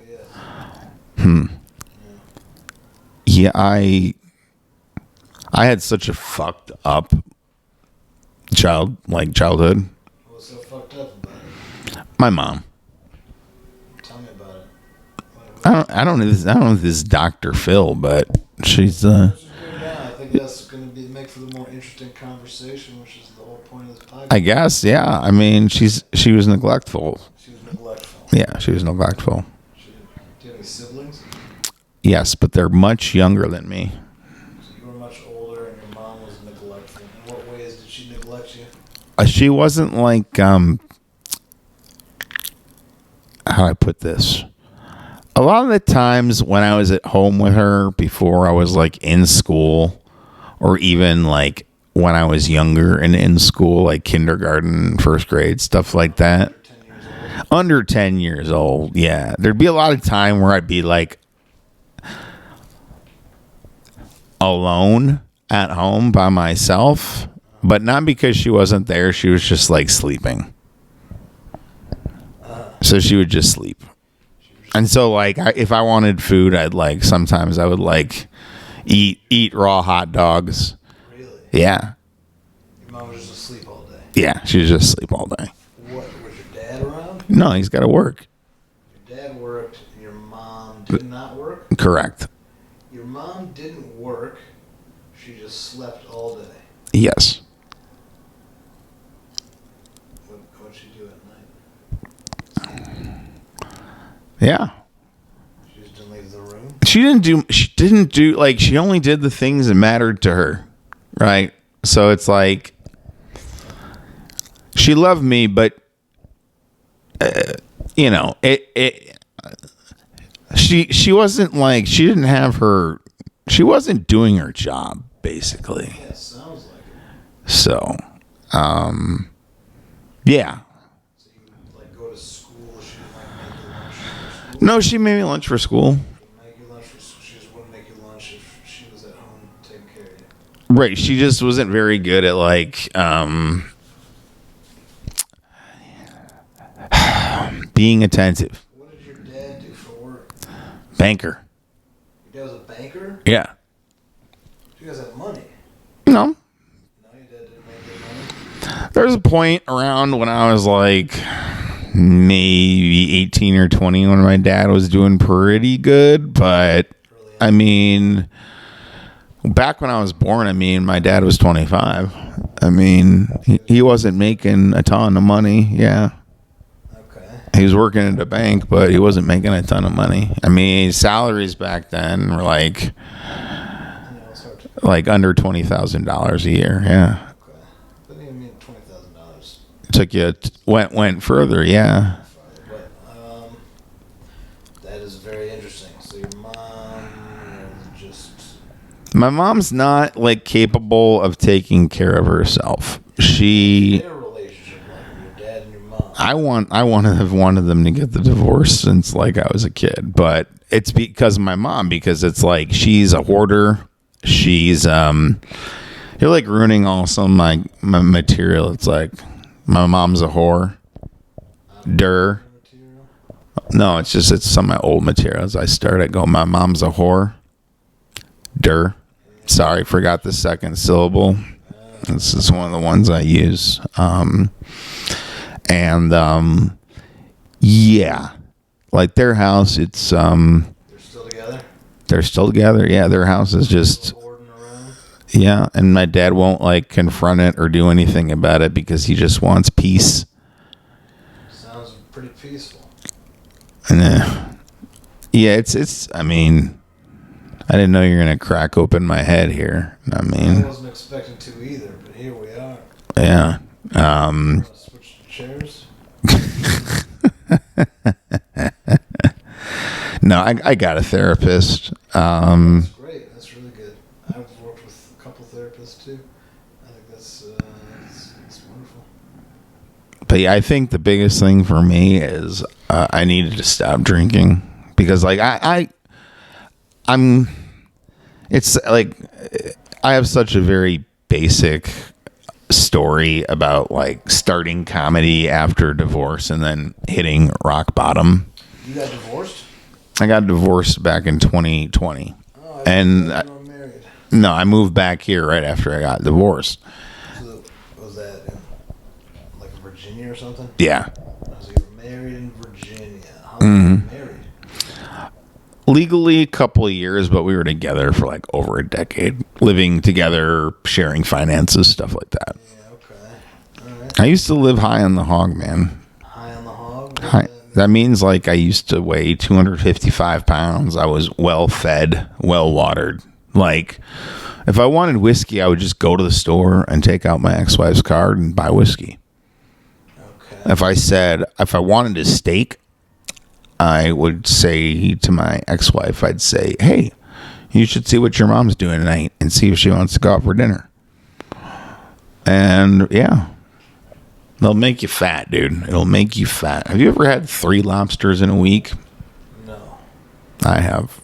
S1: yes.
S3: Yeah, I had such a fucked up childhood.
S1: What's so fucked up about it?
S3: My mom.
S1: Tell me about it.
S3: I don't know if this is Dr. Phil, but she's
S1: I think that's going to make for the more interesting conversation, which is the whole point of this podcast.
S3: I guess, yeah. I mean, she was neglectful.
S1: She was neglectful.
S3: Yeah, she was neglectful.
S1: Do you have any siblings?
S3: Yes, but they're much younger than me.
S1: So you were much older and your mom was neglectful. In what ways did she neglect you?
S3: She wasn't like, how do I put this? A lot of the times when I was at home with her before I was like in school, or even like when I was younger and in school, like kindergarten, first grade, stuff like that. Under 10 years old, yeah. There'd be a lot of time where I'd be like alone at home by myself, but not because she wasn't there. She was just like sleeping. So she would just sleep. And so like if I wanted food, sometimes I would like eat raw hot dogs.
S1: Really?
S3: Yeah.
S1: Your mom was just asleep all day?
S3: Yeah, she was just asleep all day.
S1: What, was your dad around?
S3: No, he's got to work.
S1: Your dad worked and your mom did not work?
S3: Correct.
S1: Your mom didn't work. She just slept all day.
S3: Yes.
S1: What'd she do at night?
S3: Yeah.
S1: She just didn't leave the room?
S3: She only did the things that mattered to her. Right? So it's like she loved me, but she wasn't like, she wasn't doing her job basically.
S1: Yeah, sounds like it.
S3: So, yeah.
S1: So you would like go to school, she would like make you lunch for school?
S3: No, she made me lunch for school.
S1: She just wouldn't make you lunch if she was at home taking care of you.
S3: Right. She just wasn't very good at like being attentive.
S1: What did your dad do for work?
S3: Banker.
S1: Your dad was a banker?
S3: Yeah.
S1: You guys have money.
S3: No.
S1: No, your dad didn't make good money?
S3: There was a point around when I was like maybe 18 or 20 when my dad was doing pretty good, but I mean, back when I was born, my dad was 25. I mean, he wasn't making a ton of money. Yeah.
S1: Okay.
S3: He was working at a bank, but he wasn't making a ton of money. I mean, salaries back then were like under $20,000 a year. Yeah.
S1: Okay. But you mean $20,000.
S3: Took you went further. Yeah.
S1: But that is very interesting. So your mom just...
S3: My mom's not like capable of taking care of herself. She...
S1: Their relationship like your dad and your mom.
S3: I have wanted them to get the divorce since like I was a kid, but it's because of my mom, because it's like she's a hoarder. She's You're like ruining all some of my material. It's like my mom's a whore. Durr. No, it's some of my old materials. I started go, my mom's a whore. Durr. Sorry, forgot the second syllable. This is one of the ones I use. Yeah. Like their house, it's
S1: They're still together?
S3: They're still together. Yeah, their house is just yeah, and my dad won't like confront it or do anything about it because he just wants peace.
S1: Sounds pretty peaceful.
S3: And yeah, it's I mean, I didn't know you were going to crack open my head here. I
S1: I wasn't expecting to either, but here we are.
S3: Yeah.
S1: Switch chairs?
S3: No, I got a therapist.
S1: That's great. That's really good. I've worked with a couple therapists too. I think that's wonderful.
S3: But yeah, I think the biggest thing for me is I needed to stop drinking because like I'm it's like I have such a very basic story about like starting comedy after divorce and then hitting rock bottom.
S1: You got divorced?
S3: I got divorced back in 2020.
S1: Oh,
S3: and
S1: you were married.
S3: No, I moved back here right after I got divorced.
S1: So was that in like Virginia or something?
S3: Yeah.
S1: So you were married in Virginia. How long were you married?
S3: Legally a couple of years, but we were together for like over a decade, living together, sharing finances, stuff like that.
S1: Yeah, okay. All right.
S3: I used to live high on the hog, man.
S1: High on the hog?
S3: That means like I used to weigh 255 pounds. I was well fed, well watered. Like if I wanted whiskey, I would just go to the store and take out my ex-wife's card and buy whiskey.
S1: Okay.
S3: If I wanted a steak, I would say to my ex-wife, I'd say, hey, you should see what your mom's doing tonight and see if she wants to go out for dinner. And yeah, they'll make you fat, dude. It'll make you fat. Have you ever had 3 lobsters in a week?
S1: No.
S3: I have.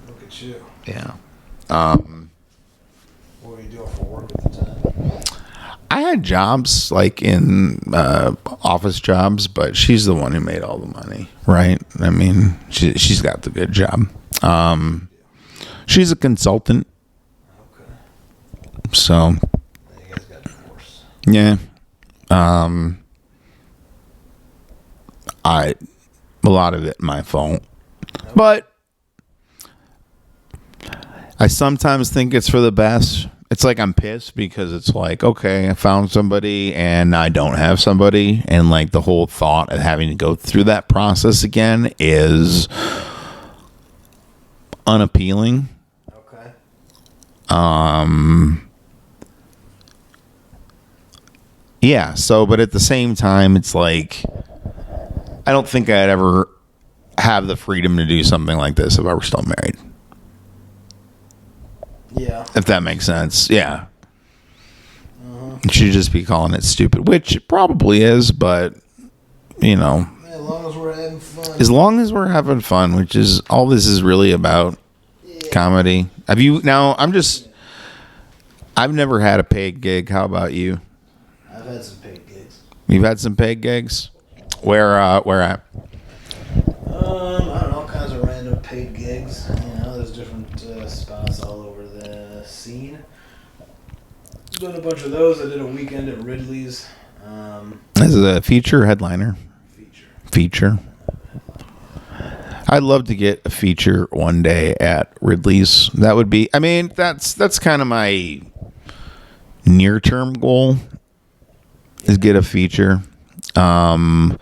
S1: Look at you.
S3: Yeah.
S1: What were you doing for work at the time?
S3: I had jobs like in office jobs, but she's the one who made all the money, right? I mean, she's got the good job. She's a consultant.
S1: Okay.
S3: So.
S1: You guys got divorced.
S3: Yeah. A lot of it my fault. But I sometimes think it's for the best. It's like I'm pissed because it's like, okay, I found somebody and I don't have somebody. And like the whole thought of having to go through that process again is unappealing.
S1: Okay.
S3: Yeah, so, but at the same time, it's like, I don't think I'd ever have the freedom to do something like this if I were still married.
S1: Yeah.
S3: If that makes sense. Yeah. She'd just be calling it stupid, which it probably is, but, you know.
S1: As long as we're having fun.
S3: As long as we're having fun, which is all this is really about. Comedy. Have you, now, I've never had a paid gig. How about you?
S1: I've had some paid gigs.
S3: You've had some paid gigs? Where at?
S1: I don't know, all kinds of random paid gigs. You know, there's different spots all over the scene. Done a bunch of those. I did a weekend at Ridley's.
S3: As a feature or headliner? Feature. I'd love to get a feature one day at Ridley's. That would be, I mean, that's kind of my near-term goal is get a feature. I'd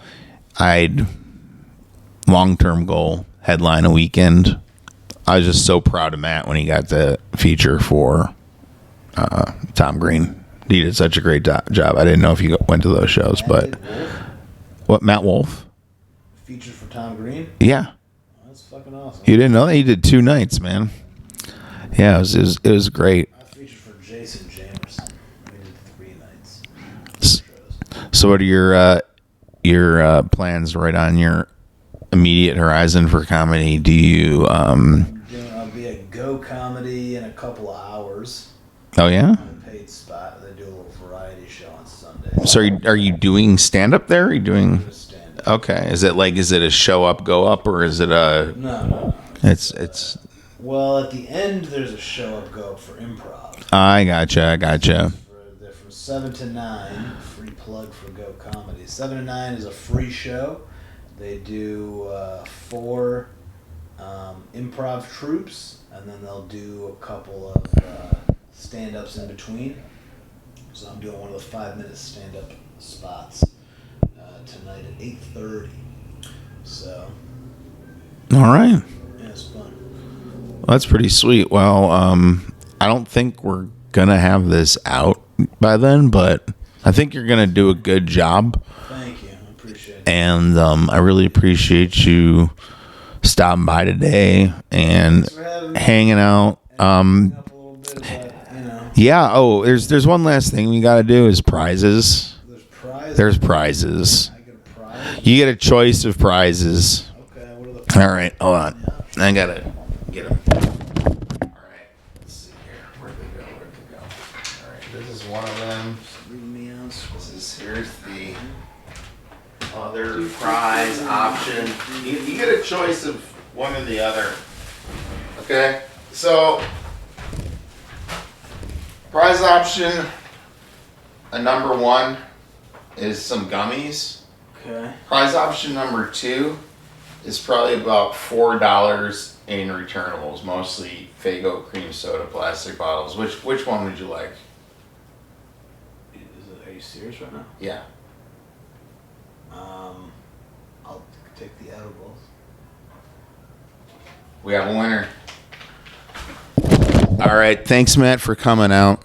S3: long-term goal, headline a weekend. I was just so proud of Matt when he got the feature for Tom Green. He did such a great job. I didn't know if you went to those shows, but what, Matt Wolf?
S1: Featured for Tom Green?
S3: Yeah.
S1: That's fucking awesome.
S3: You didn't know that? He did 2 nights, man. Yeah, it was great.
S1: I featured for Jason Jamerson. We did 3 nights.
S3: So what are your plans right on your immediate horizon for comedy? Do you
S1: I'll be at Go Comedy in a couple of hours.
S3: Oh yeah?
S1: On a paid They do a little variety show on Sunday.
S3: So are you doing stand up there? Are you doing?
S1: Stand up.
S3: Okay. Is it a show up, go up, or is it a?
S1: No.
S3: It's.
S1: Well, at the end, there's a show up go up for improv.
S3: I gotcha.
S1: They're from 7 to 9. Free plug for Go Comedy. 7 to 9 is a free show. They do 4 improv troupes, and then they'll do a couple of stand-ups in between. So I'm doing one of the 5-minute stand-up spots tonight at 8:30. So.
S3: All right.
S1: Yeah, it's fun.
S3: Well, that's pretty sweet. Well, I don't think we're gonna have this out by then, but I think you're gonna do a good job.
S1: Thank you. I appreciate it.
S3: And I really appreciate you stopping by today and
S1: Thanks for having me.
S3: hanging out.
S1: Up a little bit about,
S3: Yeah. Oh, there's one last thing we got to do is prizes.
S1: There's prizes.
S3: There's prizes.
S1: I get a prize.
S3: You get a choice of prizes.
S1: Okay, what are the
S3: All right. Hold on. I gotta get them. All right. Let's see here. Where'd they go? All right. This is one of them.
S1: Reading me out.
S3: Here's the other prize option. You get a choice of one or the other. Okay, so prize option number 1 is some gummies.
S1: Okay.
S3: Prize option number 2 is probably about $4 in returnables, mostly Faygo cream soda plastic bottles. Which one would you like?
S1: Are you serious right now?
S3: Yeah.
S1: I'll take the edibles.
S3: We have a winner. All right. Thanks, Matt, for coming out.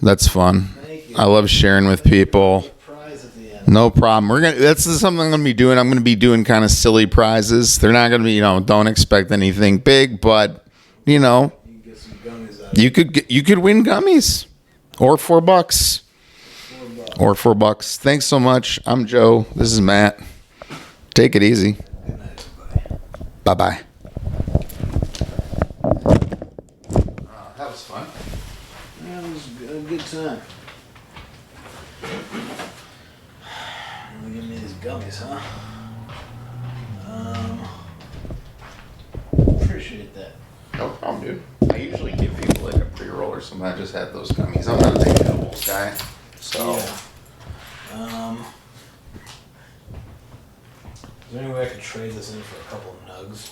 S3: That's fun.
S1: Thank you.
S3: I love sharing with people.
S1: Prize at the end.
S3: No problem. That's something I'm gonna be doing. I'm gonna be doing kind of silly prizes. They're not gonna be, don't expect anything big, but
S1: You can get some gummies out of it.
S3: you could win gummies, or $4, or $4. Thanks so much. I'm Joe. This is Matt. Take it easy.
S1: Good night, everybody.
S3: Bye bye. That was fun.
S1: Yeah, it was a good time. Give me these gummies, huh? Appreciate that.
S3: No problem, dude. I usually give people like a pre-roll or something. I just had those gummies. I'm not a big edibles guy, so.
S1: Yeah. Is there any way I could trade this in for a couple of nugs?